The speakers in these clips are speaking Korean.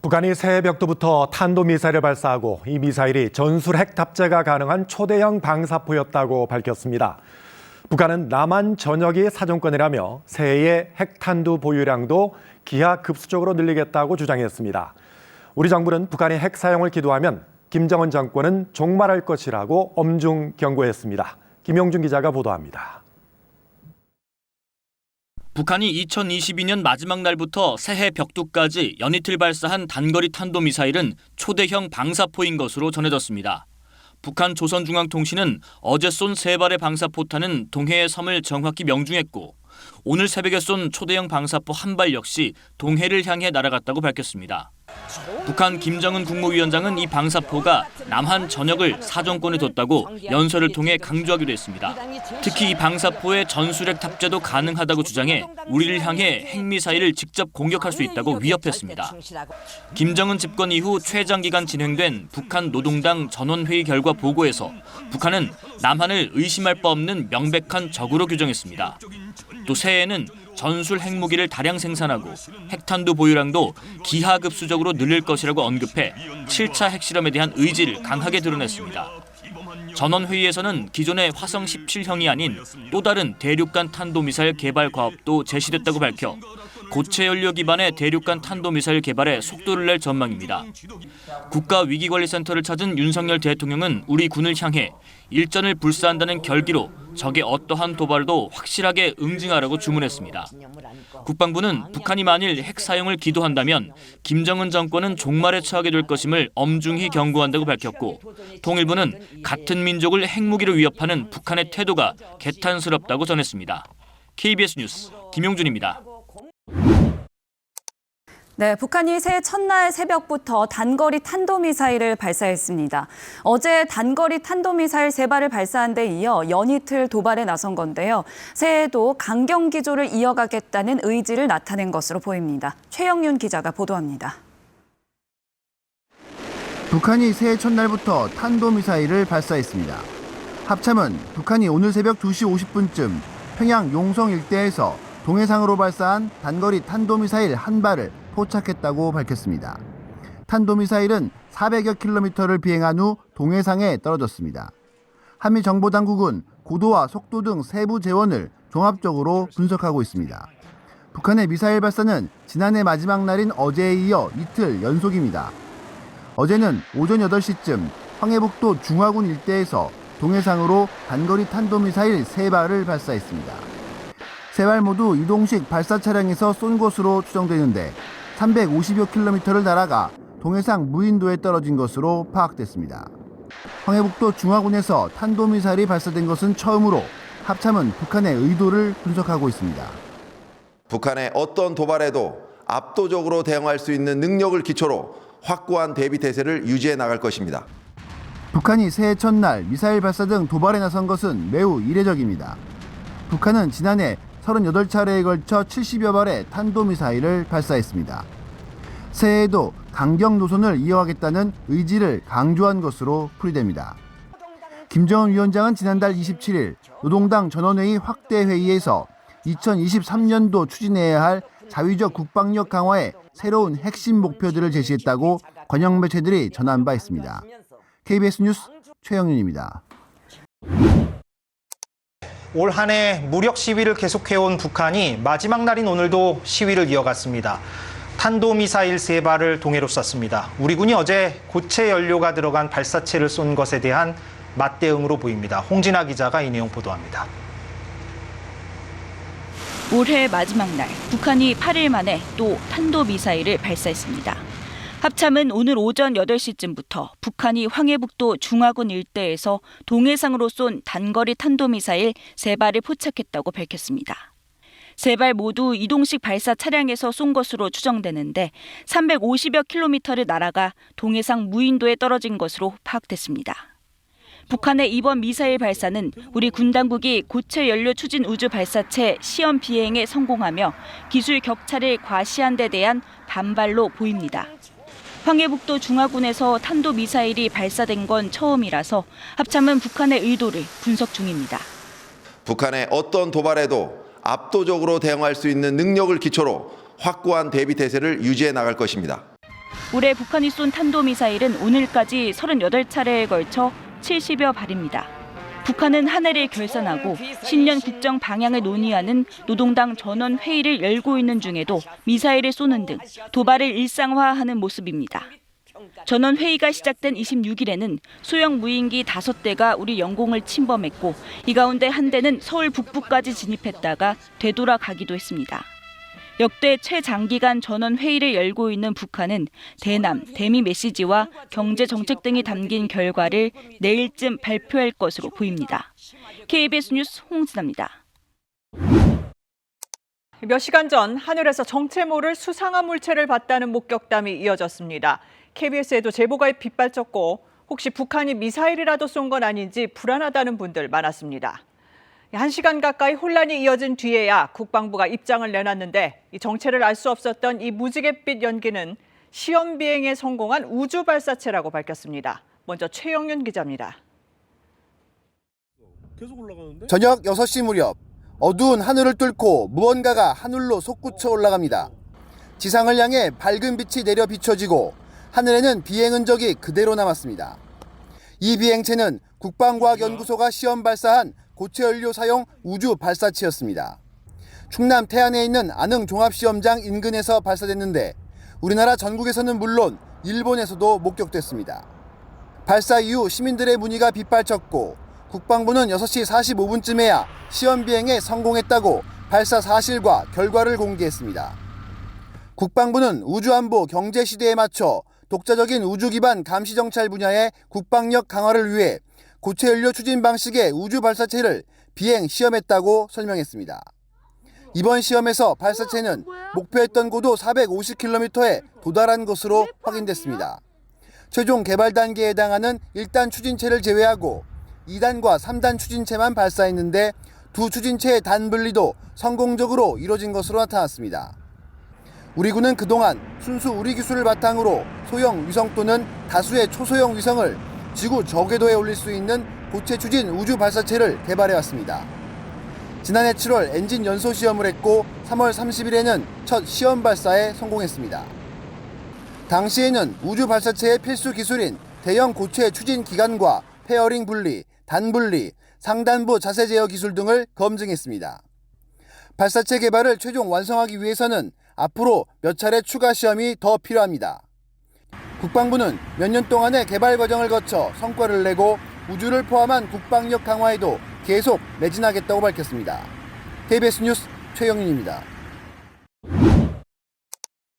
북한이 새벽부터 탄도미사일을 발사하고 이 미사일이 전술 핵 탑재가 가능한 초대형 방사포였다고 밝혔습니다. 북한은 남한 전역이 사정권이라며 새해의 핵탄두 보유량도 기하급수적으로 늘리겠다고 주장했습니다. 우리 정부는 북한이 핵 사용을 기도하면 김정은 정권은 종말할 것이라고 엄중 경고했습니다. 김용준 기자가 보도합니다. 북한이 2022년 마지막 날부터 새해 벽두까지 연이틀 발사한 단거리 탄도미사일은 초대형 방사포인 것으로 전해졌습니다. 북한 조선중앙통신은 어제 쏜 3발의 방사포탄은 동해의 섬을 정확히 명중했고 오늘 새벽에 쏜 초대형 방사포 1발 역시 동해를 향해 날아갔다고 밝혔습니다. 북한 김정은 국무위원장은 이 방사포가 남한 전역을 사정권에 뒀다고 연설을 통해 강조하기도 했습니다. 특히 이 방사포의 전술핵 탑재도 가능하다고 주장해 우리를 향해 핵미사일을 직접 공격할 수 있다고 위협했습니다. 김정은 집권 이후 최장기간 진행된 북한 노동당 전원회의 결과 보고에서 북한은 남한을 의심할 바 없는 명백한 적으로 규정했습니다. 또 새해에는 전술 핵무기를 다량 생산하고 핵탄두 보유량도 기하급수적으로 늘릴 것이라고 언급해 7차 핵실험에 대한 의지를 강하게 드러냈습니다. 전원회의에서는 기존의 화성 17형이 아닌 또 다른 대륙간 탄도미사일 개발 과업도 제시됐다고 밝혀 고체 연료 기반의 대륙간 탄도미사일 개발에 속도를 낼 전망입니다. 국가위기관리센터를 찾은 윤석열 대통령은 우리 군을 향해 일전을 불사한다는 결기로 적의 어떠한 도발도 확실하게 응징하라고 주문했습니다. 국방부는 북한이 만일 핵 사용을 기도한다면 김정은 정권은 종말에 처하게 될 것임을 엄중히 경고한다고 밝혔고 통일부는 같은 민족을 핵무기로 위협하는 북한의 태도가 개탄스럽다고 전했습니다. KBS 뉴스 김용준입니다. 네, 북한이 새해 첫날 새벽부터 단거리 탄도미사일을 발사했습니다. 어제 단거리 탄도미사일 3발을 발사한 데 이어 연이틀 도발에 나선 건데요. 새해에도 강경 기조를 이어가겠다는 의지를 나타낸 것으로 보입니다. 최영윤 기자가 보도합니다. 북한이 새해 첫날부터 탄도미사일을 발사했습니다. 합참은 북한이 오늘 새벽 2시 50분쯤 평양 용성 일대에서 동해상으로 발사한 단거리 탄도미사일 1발을 포착했다고 밝혔습니다. 탄도미사일은 400여 킬로미터를 비행한 후 동해상에 떨어졌습니다. 한미 정보당국은 고도와 속도 등 세부 재원을 종합적으로 분석하고 있습니다. 북한의 미사일 발사는 지난해 마지막 날인 어제에 이어 이틀 연속입니다. 어제는 오전 8시쯤 황해북도 중화군 일대에서 동해상으로 단거리 탄도미사일 3발을 발사했습니다. 3발 모두 이동식 발사 차량에서 쏜 것으로 추정되는데 350여 킬로미터를 날아가 동해상 무인도에 떨어진 것으로 파악됐습니다. 황해북도 중화군에서 탄도미사일이 발사된 것은 처음으로 합참은 북한의 의도를 분석하고 있습니다. 북한의 어떤 도발에도 압도적으로 대응할 수 있는 능력을 기초로 확고한 대비 태세를 유지해 나갈 것입니다. 북한이 새해 첫날 미사일 발사 등 도발에 나선 것은 매우 이례적입니다. 북한은 지난해 38차례에 걸쳐 70여 발의 탄도미사일을 발사했습니다. 새해에도 강경 노선을 이어가겠다는 의지를 강조한 것으로 풀이됩니다. 김정은 위원장은 지난달 27일 노동당 전원회의 확대 회의에서 2023년도 추진해야 할 자위적 국방력 강화의 새로운 핵심 목표들을 제시했다고 관영 매체들이 전한 바 있습니다. KBS 뉴스 최영윤입니다. 올 한 해 무력 시위를 계속해온 북한이 마지막 날인 오늘도 시위를 이어갔습니다. 탄도미사일 3발을 동해로 쐈습니다. 우리 군이 어제 고체 연료가 들어간 발사체를 쏜 것에 대한 맞대응으로 보입니다. 홍진아 기자가 이 내용 보도합니다. 올해 마지막 날 북한이 8일 만에 또 탄도미사일을 발사했습니다. 합참은 오늘 오전 8시쯤부터 북한이 황해북도 중화군 일대에서 동해상으로 쏜 단거리 탄도미사일 3발을 포착했다고 밝혔습니다. 3발 모두 이동식 발사 차량에서 쏜 것으로 추정되는데 350여 킬로미터를 날아가 동해상 무인도에 떨어진 것으로 파악됐습니다. 북한의 이번 미사일 발사는 우리 군 당국이 고체 연료 추진 우주 발사체 시험 비행에 성공하며 기술 격차를 과시한 데 대한 반발로 보입니다. 황해북도 중화군에서 탄도미사일이 발사된 건 처음이라서 합참은 북한의 의도를 분석 중입니다. 북한의 어떤 도발에도 압도적으로 대응할 수 있는 능력을 기초로 확고한 대비 태세를 유지해 나갈 것입니다. 올해 북한이 쏜 탄도미사일은 오늘까지 38차례에 걸쳐 70여 발입니다. 북한은 한 해를 결산하고 신년 국정 방향을 논의하는 노동당 전원 회의를 열고 있는 중에도 미사일을 쏘는 등 도발을 일상화하는 모습입니다. 전원 회의가 시작된 26일에는 소형 무인기 5대가 우리 영공을 침범했고 이 가운데 한 대는 서울 북부까지 진입했다가 되돌아가기도 했습니다. 역대 최장기간 전원 회의를 열고 있는 북한은 대남, 대미 메시지와 경제 정책 등이 담긴 결과를 내일쯤 발표할 것으로 보입니다. KBS 뉴스 홍진아입니다. 몇 시간 전 하늘에서 정체 모를 수상한 물체를 봤다는 목격담이 이어졌습니다. KBS에도 제보가 빗발쳤고 혹시 북한이 미사일이라도 쏜 건 아닌지 불안하다는 분들 많았습니다. 1시간 가까이 혼란이 이어진 뒤에야 국방부가 입장을 내놨는데 이 정체를 알 수 없었던 이 무지갯빛 연기는 시험 비행에 성공한 우주 발사체라고 밝혔습니다. 먼저 최영윤 기자입니다. 저녁 6시 무렵 어두운 하늘을 뚫고 무언가가 하늘로 솟구쳐 올라갑니다. 지상을 향해 밝은 빛이 내려 비춰지고 하늘에는 비행 흔적이 그대로 남았습니다. 이 비행체는 국방과학연구소가 시험 발사한 고체 연료 사용 우주 발사체였습니다. 충남 태안에 있는 안흥 종합시험장 인근에서 발사됐는데 우리나라 전국에서는 물론 일본에서도 목격됐습니다. 발사 이후 시민들의 문의가 빗발쳤고 국방부는 6시 45분쯤에야 시험 비행에 성공했다고 발사 사실과 결과를 공개했습니다. 국방부는 우주안보 경제 시대에 맞춰 독자적인 우주 기반 감시 정찰 분야의 국방력 강화를 위해 고체 연료 추진 방식의 우주 발사체를 비행 시험했다고 설명했습니다. 이번 시험에서 발사체는 목표했던 고도 450km에 도달한 것으로 확인됐습니다. 최종 개발 단계에 해당하는 1단 추진체를 제외하고 2단과 3단 추진체만 발사했는데 두 추진체의 단분리도 성공적으로 이뤄진 것으로 나타났습니다. 우리 군은 그동안 순수 우리 기술을 바탕으로 소형 위성 또는 다수의 초소형 위성을 지구 저궤도에 올릴 수 있는 고체 추진 우주 발사체를 개발해왔습니다. 지난해 7월 엔진 연소 시험을 했고 3월 30일에는 첫 시험 발사에 성공했습니다. 당시에는 우주 발사체의 필수 기술인 대형 고체 추진 기관과 페어링 분리, 단분리, 상단부 자세 제어 기술 등을 검증했습니다. 발사체 개발을 최종 완성하기 위해서는 앞으로 몇 차례 추가 시험이 더 필요합니다. 국방부는 몇 년 동안의 개발 과정을 거쳐 성과를 내고 우주를 포함한 국방력 강화에도 계속 매진하겠다고 밝혔습니다. KBS 뉴스 최영윤입니다.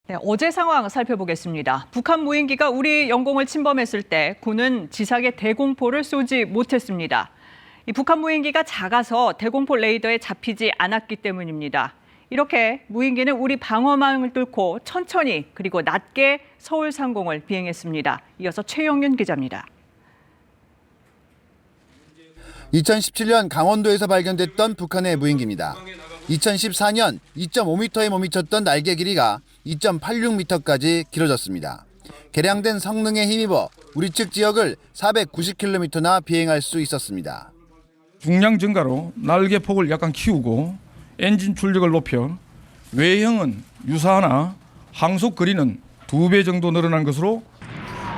네, 어제 상황 살펴보겠습니다. 북한 무인기가 우리 영공을 침범했을 때 군은 지상에 대공포를 쏘지 못했습니다. 이 북한 무인기가 작아서 대공포 레이더에 잡히지 않았기 때문입니다. 이렇게 무인기는 우리 방어망을 뚫고 천천히 그리고 낮게 서울 상공을 비행했습니다. 이어서 최영윤 기자입니다. 2017년 강원도에서 발견됐던 북한의 무인기입니다. 2014년 2.5m에 못 미쳤던 날개 길이가 2.86m까지 길어졌습니다. 개량된 성능에 힘입어 우리 측 지역을 490km나 비행할 수 있었습니다. 중량 증가로 날개 폭을 약간 키우고 엔진 출력을 높여 외형은 유사하나 항속 거리는 2배 정도 늘어난 것으로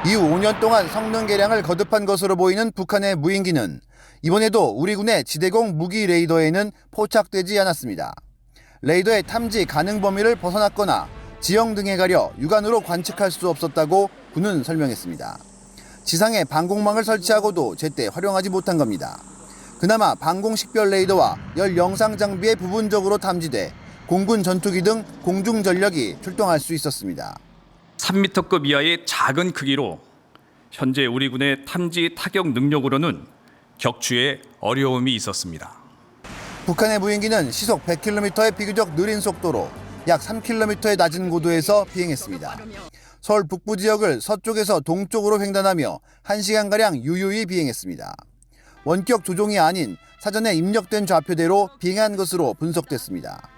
이후 5년 동안 성능 개량을 거듭한 것으로 보이는 북한의 무인기는 이번에도 우리 군의 지대공 무기 레이더에는 포착되지 않았습니다. 레이더의 탐지 가능 범위를 벗어났거나 지형 등에 가려 육안으로 관측할 수 없었다고 군은 설명했습니다. 지상에 방공망을 설치하고도 제때 활용하지 못한 겁니다. 그나마 방공식별 레이더와 열 영상 장비에 부분적으로 탐지돼 공군 전투기 등 공중 전력이 출동할 수 있었습니다. 3m급 이하의 작은 크기로 현재 우리 군의 탐지 타격 능력으로는 격추에 어려움이 있었습니다. 북한의 무인기는 시속 100km의 비교적 느린 속도로 약 3km의 낮은 고도에서 비행했습니다. 서울 북부 지역을 서쪽에서 동쪽으로 횡단하며 1시간가량 유유히 비행했습니다. 원격 조종이 아닌 사전에 입력된 좌표대로 비행한 것으로 분석됐습니다.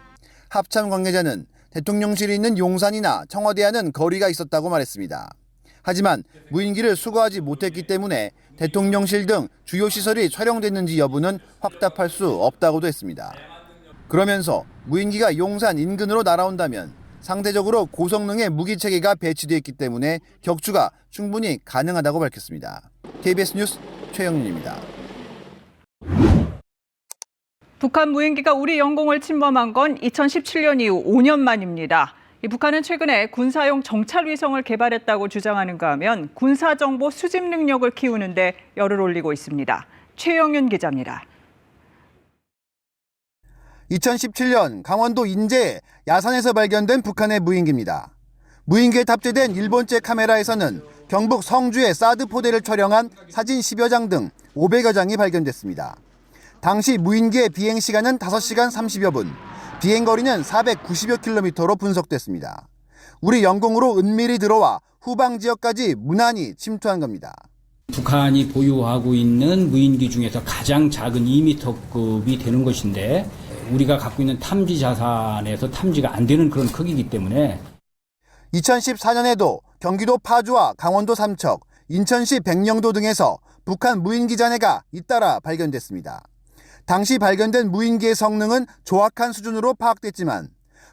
합참 관계자는 대통령실이 있는 용산이나 청와대와는 거리가 있었다고 말했습니다. 하지만 무인기를 수거하지 못했기 때문에 대통령실 등 주요 시설이 촬영됐는지 여부는 확답할 수 없다고도 했습니다. 그러면서 무인기가 용산 인근으로 날아온다면 상대적으로 고성능의 무기 체계가 배치되어 있기 때문에 격추가 충분히 가능하다고 밝혔습니다. KBS 뉴스 최영윤입니다. 북한 무인기가 우리 영공을 침범한 건 2017년 이후 5년 만입니다. 북한은 최근에 군사용 정찰 위성을 개발했다고 주장하는가 하면 군사정보 수집 능력을 키우는데 열을 올리고 있습니다. 최영윤 기자입니다. 2017년 강원도 인제 야산에서 발견된 북한의 무인기입니다. 무인기에 탑재된 일본제 카메라에서는 경북 성주의 사드 포대를 촬영한 사진 10여 장 등 500여 장이 발견됐습니다. 당시 무인기의 비행 시간은 5시간 30여 분, 비행 거리는 490여 킬로미터로 분석됐습니다. 우리 영공으로 은밀히 들어와 후방 지역까지 무난히 침투한 겁니다. 북한이 보유하고 있는 무인기 중에서 가장 작은 2m급이 되는 것인데 우리가 갖고 있는 탐지 자산에서 탐지가 안 되는 그런 크기이기 때문에 2014년에도 경기도 파주와 강원도 삼척, 인천시 백령도 등에서 북한 무인기 잔해가 잇따라 발견됐습니다. 당시 발견된 무인기의 성능은 조악한 수준으로 파악됐지만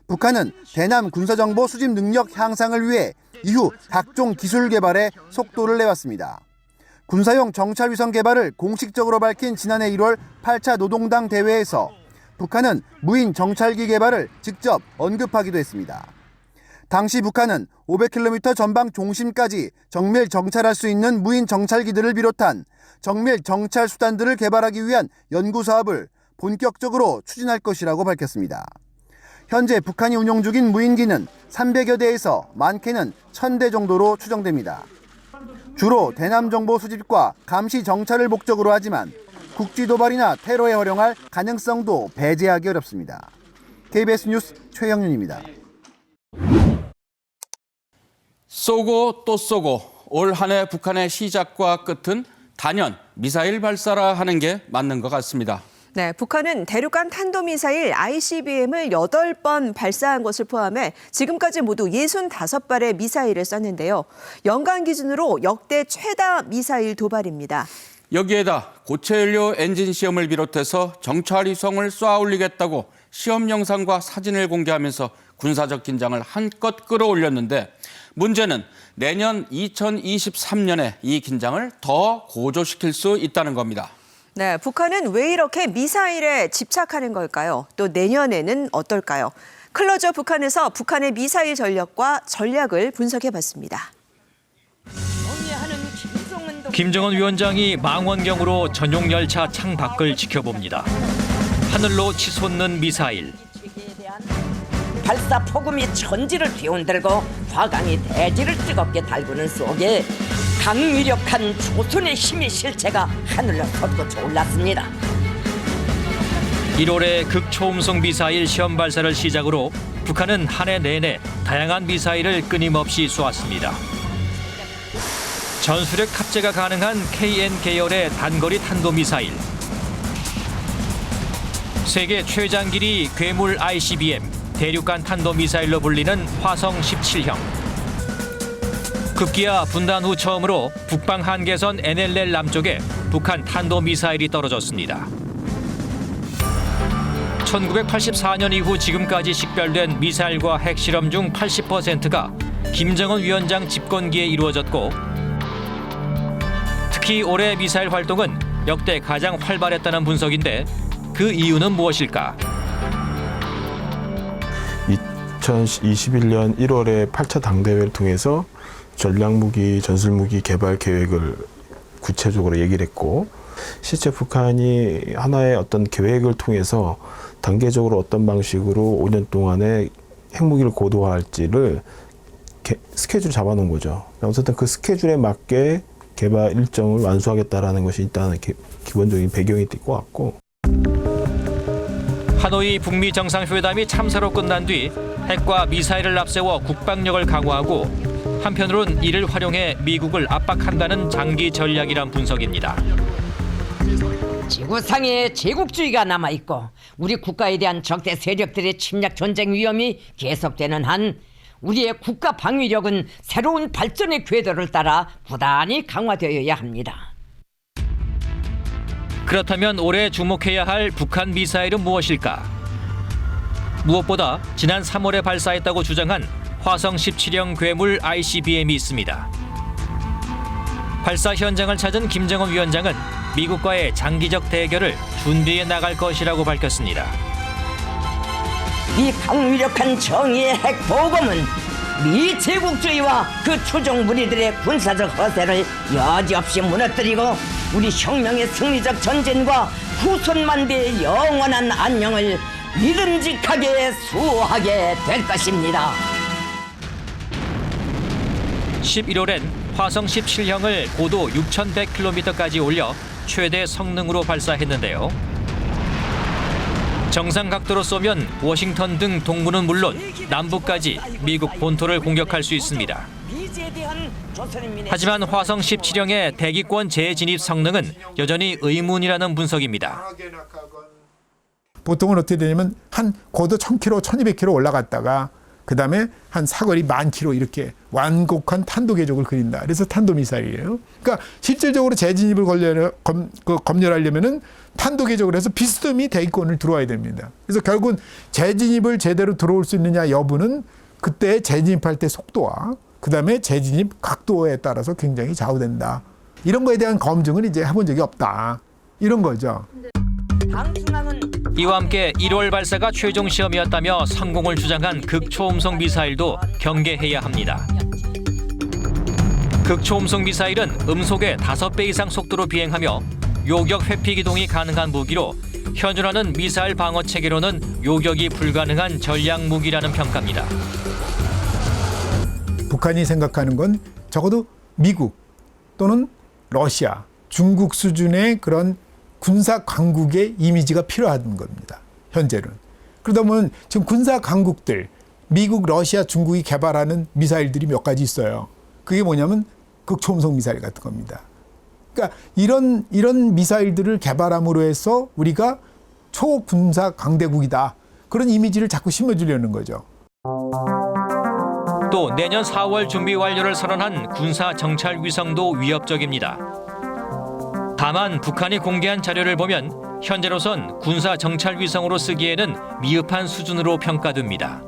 북한은 대남 군사정보 수집 능력 향상을 위해 이후 각종 기술 개발에 속도를 내왔습니다. 군사용 정찰위성 개발을 공식적으로 밝힌 지난해 1월 8차 노동당 대회에서 북한은 무인 정찰기 개발을 직접 언급하기도 했습니다. 당시 북한은 500km 전방 중심까지 정밀 정찰할 수 있는 무인 정찰기들을 비롯한 정밀 정찰 수단들을 개발하기 위한 연구 사업을 본격적으로 추진할 것이라고 밝혔습니다. 현재 북한이 운용 중인 무인기는 300여 대에서 많게는 1000대 정도로 추정됩니다. 주로 대남 정보 수집과 감시 정찰을 목적으로 하지만 국지 도발이나 테러에 활용할 가능성도 배제하기 어렵습니다. KBS 뉴스 최영윤입니다. 쏘고 또 쏘고 올 한 해 북한의 시작과 끝은 단연 미사일 발사라 하는 게 맞는 것 같습니다. 네, 북한은 대륙간 탄도미사일 ICBM을 8번 발사한 것을 포함해 지금까지 모두 65발의 미사일을 쐈는데요. 연간 기준으로 역대 최다 미사일 도발입니다. 여기에다 고체 연료 엔진 시험을 비롯해서 정찰 위성을 쏘아 올리겠다고 시험 영상과 사진을 공개하면서 군사적 긴장을 한껏 끌어올렸는데 문제는 내년 2023년에 이 긴장을 더 고조시킬 수 있다는 겁니다. 네, 북한은 왜 이렇게 미사일에 집착하는 걸까요? 또 내년에는 어떨까요? 클로저 북한에서 북한의 미사일 전력과 전략을 분석해봤습니다. 김정은 위원장이 망원경으로 전용 열차 창밖을 지켜봅니다. 하늘로 치솟는 미사일. 발사 폭음이 천지를 뒤흔들고 화강이 대지를 뜨겁게 달구는 속에 강위력한 조선의 힘의 실체가 하늘로 솟구쳐 올랐습니다. 1월에 극초음속 미사일 시험 발사를 시작으로 북한은 한 해 내내 다양한 미사일을 끊임없이 쏘았습니다. 전술핵 탑재가 가능한 KN 계열의 단거리 탄도미사일, 세계 최장길이 괴물 ICBM, 대륙간 탄도미사일로 불리는 화성 17형. 급기야 분단 후 처음으로 북방 한계선 NLL 남쪽에 북한 탄도미사일이 떨어졌습니다. 1984년 이후 지금까지 식별된 미사일과 핵실험 중 80%가 김정은 위원장 집권기에 이루어졌고 특히 올해 미사일 활동은 역대 가장 활발했다는 분석인데 그 이유는 무엇일까? 2021년 1월에 8차 당대회를 통해서 전략무기, 전술무기 개발 계획을 구체적으로 얘기를 했고 실제 북한이 하나의 어떤 계획을 통해서 단계적으로 어떤 방식으로 5년 동안에 핵무기를 고도화할지를 스케줄을 잡아놓은 거죠. 어쨌든 그 스케줄에 맞게 개발 일정을 완수하겠다라는 것이 일단 기본적인 배경이 될 것 같고. 하노이 북미 정상회담이 참사로 끝난 뒤 핵과 미사일을 앞세워 국방력을 강화하고 한편으론 이를 활용해 미국을 압박한다는 장기 전략이란 분석입니다. 지구상에 제국주의가 남아있고 우리 국가에 대한 적대 세력들의 침략 전쟁 위험이 계속되는 한 우리의 국가 방위력은 새로운 발전의 궤도를 따라 부단히 강화되어야 합니다. 그렇다면 올해 주목해야 할 북한 미사일은 무엇일까? 무엇보다 지난 3월에 발사했다고 주장한 화성 17형 괴물 ICBM이 있습니다. 발사 현장을 찾은 김정은 위원장은 미국과의 장기적 대결을 준비해 나갈 것이라고 밝혔습니다. 이 강위력한 정의의 핵보검은 미 제국주의와 그 추종 무리들의 군사적 허세를 여지없이 무너뜨리고 우리 혁명의 승리적 전진과 후손만대의 영원한 안녕을 믿음직하게 수호하게 될 것입니다. 11월엔 화성 17형을 고도 6,100km까지 올려 최대 성능으로 발사했는데요. 정상 각도로 쏘면 워싱턴 등 동부는 물론 남부까지 미국 본토를 공격할 수 있습니다. 하지만 화성 17형의 대기권 재진입 성능은 여전히 의문이라는 분석입니다. 보통은 어떻게 되냐면 한 고도 1,000km, 1,200km 올라갔다가 그 다음에 한 사거리 10,000km 이렇게 완곡한 탄도 궤적을 그린다. 그래서 탄도미사일이에요. 그러니까 실질적으로 재진입을 검열하려면은 탄도 궤적을 해서 비스듬히 대기권을 들어와야 됩니다. 그래서 결국은 재진입을 제대로 들어올 수 있느냐 여부는 그때 재진입할 때 속도와 그 다음에 재진입 각도에 따라서 굉장히 좌우된다. 이런 거에 대한 검증은 이제 해본 적이 없다. 이런 거죠. 이와 함께 1월 발사가 최종 시험이었다며 성공을 주장한 극초음속 미사일도 경계해야 합니다. 극초음속 미사일은 음속의 5배 이상 속도로 비행하며 요격 회피 기동이 가능한 무기로 현존하는 미사일 방어 체계로는 요격이 불가능한 전략 무기라는 평가입니다. 북한이 생각하는 건 적어도 미국 또는 러시아, 중국 수준의 그런 군사 강국의 이미지가 필요한 겁니다. 현재는. 그러다 보면 지금 군사 강국들, 미국, 러시아, 중국이 개발하는 미사일들이 몇 가지 있어요. 그게 뭐냐면 극초음속 미사일 같은 겁니다. 그러니까 이런 미사일들을 개발함으로 해서 우리가 초군사 강대국이다. 그런 이미지를 자꾸 심어주려는 거죠. 또 내년 4월 준비 완료를 선언한 군사 정찰 위성도 위협적입니다. 다만 북한이 공개한 자료를 보면 현재로선 군사 정찰 위성으로 쓰기에는 미흡한 수준으로 평가됩니다.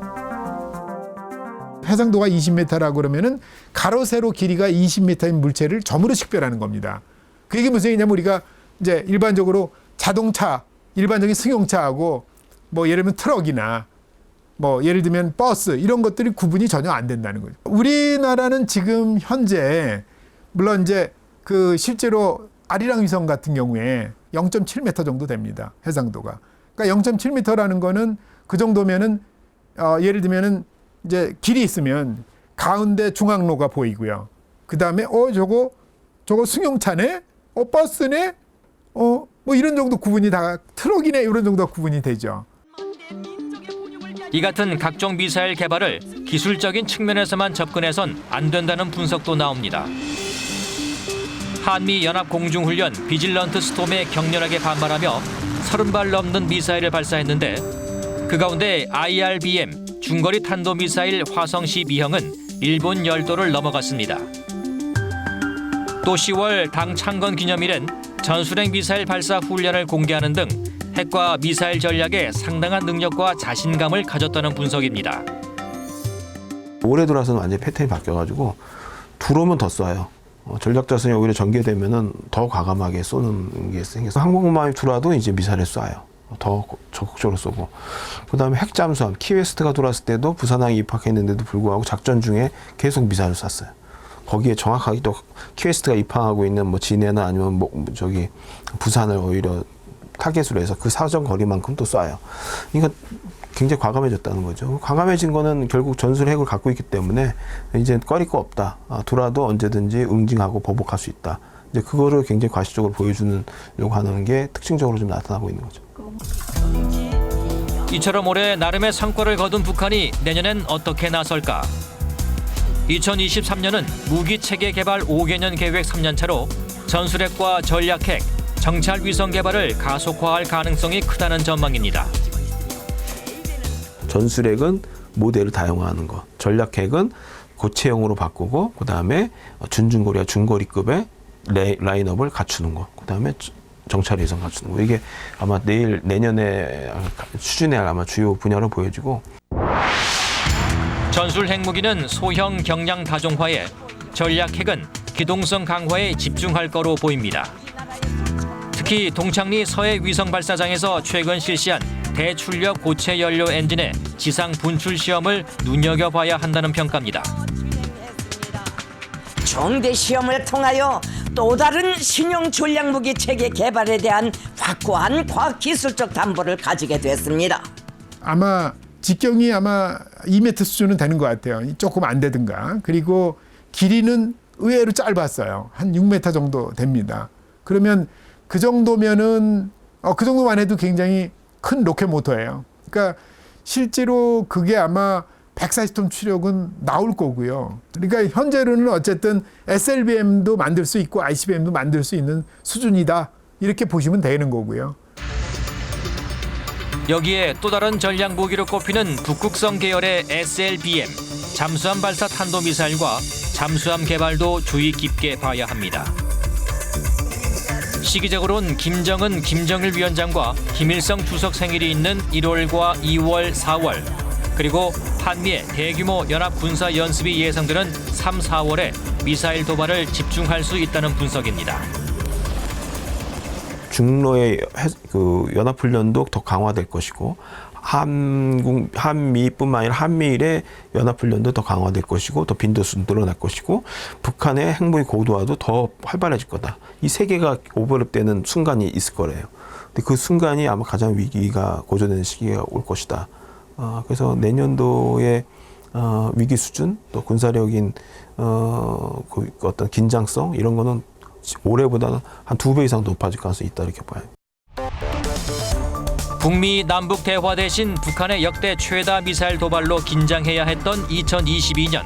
해상도가 20m라고 그러면은 가로 세로 길이가 20m인 물체를 점으로 식별하는 겁니다. 그게 무슨 얘기냐면 우리가 이제 일반적으로 자동차, 일반적인 승용차하고 뭐 예를 들면 트럭이나 뭐 예를 들면 버스 이런 것들이 구분이 전혀 안 된다는 거죠. 우리나라는 지금 현재 물론 이제 그 실제로 아리랑 위성 같은 경우에 0.7m 정도 됩니다. 해상도가. 그러니까 0.7m라는 거는 그 정도면은 예를 들면은 이제 길이 있으면 가운데 중앙로가 보이고요. 그 다음에 저거 승용차네, 버스네, 뭐 이런 정도 구분이 다 트럭이네 이런 정도 구분이 되죠. 이 같은 각종 미사일 개발을 기술적인 측면에서만 접근해선 안 된다는 분석도 나옵니다. 한미 연합 공중훈련 비질런트 스톰에 격렬하게 반발하며 30발 넘는 미사일을 발사했는데 그 가운데 IRBM 중거리 탄도미사일 화성 12형은 일본 열도를 넘어갔습니다. 또 10월 당 창건 기념일엔 전술핵 미사일 발사 훈련을 공개하는 등 핵과 미사일 전략에 상당한 능력과 자신감을 가졌다는 분석입니다. 올해 들어서는 완전히 패턴이 바뀌어가지고 들어오면 더 쏴요. 전략 자산이 오히려 전개되면은 더 과감하게 쏘는 게 생겨서 항공모함이 들어와도 이제 미사일을 쏴요. 더 적극적으로 쏘고. 그다음에 핵 잠수함 키웨스트가 들어왔을 때도 부산항에 입학했는데도 불구하고 작전 중에 계속 미사일을 쐈어요. 거기에 정확하게 또 키웨스트가 입항하고 있는 뭐 진해나 아니면 부산을 오히려 타겟으로 해서 그 사정 거리만큼 또 쏴요. 그러니까 굉장히 과감해졌다는 거죠. 과감해진 거는 결국 전술 핵을 갖고 있기 때문에 이제 꺼릴 거 없다. 들어와도 언제든지 응징하고 보복할 수 있다. 이제 그거를 굉장히 과시적으로 보여주려고 하는 게 특징적으로 좀 나타나고 있는 거죠. 이처럼 올해 나름의 성과를 거둔 북한이 내년엔 어떻게 나설까? 2023년은 무기체계 개발 5개년 계획 3년차로 전술핵과 전략핵, 정찰 위성 개발을 가속화할 가능성이 크다는 전망입니다. 전술핵은 모델을 다양화하는 것, 전략핵은 고체형으로 바꾸고 그다음에 준중거리와 중거리급의 라인업을 갖추는 것, 그다음에 정찰 위성 갖추는 거. 이게 아마 내년에 추진해야 할 아마 주요 분야로 보여지고. 전술 핵무기는 소형 경량 다종화에, 전략 핵은 기동성 강화에 집중할 거로 보입니다. 특히 동창리 서해 위성 발사장에서 최근 실시한 대출력 고체 연료 엔진의 지상 분출 시험을 눈여겨봐야 한다는 평가입니다. 정대 시험을 통하여 또 다른 신형 전략무기 체계 개발에 대한 확고한 과학기술적 담보를 가지게 됐습니다. 아마 직경이 아마 2m 수준은 되는 것 같아요. 조금 안 되든가. 그리고 길이는 의외로 짧았어요. 한 6m 정도 됩니다. 그러면 그 정도면은 그 정도만 해도 굉장히 큰 로켓 모터예요. 그러니까 실제로 그게 아마 140톤 추력은 나올 거고요. 그러니까 현재로는 어쨌든 SLBM도 만들 수 있고 ICBM도 만들 수 있는 수준이다. 이렇게 보시면 되는 거고요. 여기에 또 다른 전략 무기로 꼽히는 북극성 계열의 SLBM, 잠수함 발사 탄도미사일과 잠수함 개발도 주의 깊게 봐야 합니다. 시기적으로는 김정은, 김정일 위원장과 김일성 주석 생일이 있는 1월과 2월, 4월, 그리고 한미의 대규모 연합 군사 연습이 예상되는 3, 4월에 미사일 도발을 집중할 수 있다는 분석입니다. 중로의 연합훈련도 더 강화될 것이고 한미뿐만 아니라 한미일의 연합훈련도 더 강화될 것이고 더 빈도수도 늘어날 것이고 북한의 핵무기 고도화도 더 활발해질 거다. 이 세 개가 오버랩되는 순간이 있을 거래요. 근데 그 순간이 아마 가장 위기가 고조되는 시기가 올 것이다. 그래서 내년도의 위기 수준 또 군사력인 그 어떤 긴장성 이런 거는 올해보다는 한 2배 이상 높아질 가능성이 있다 이렇게 봐요. 북미 남북 대화 대신 북한의 역대 최다 미사일 도발로 긴장해야 했던 2022년.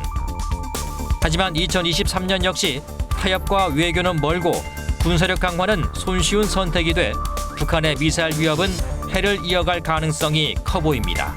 하지만 2023년 역시 타협과 외교는 멀고 군사력 강화는 손쉬운 선택이 돼 북한의 미사일 위협은 해를 이어갈 가능성이 커 보입니다.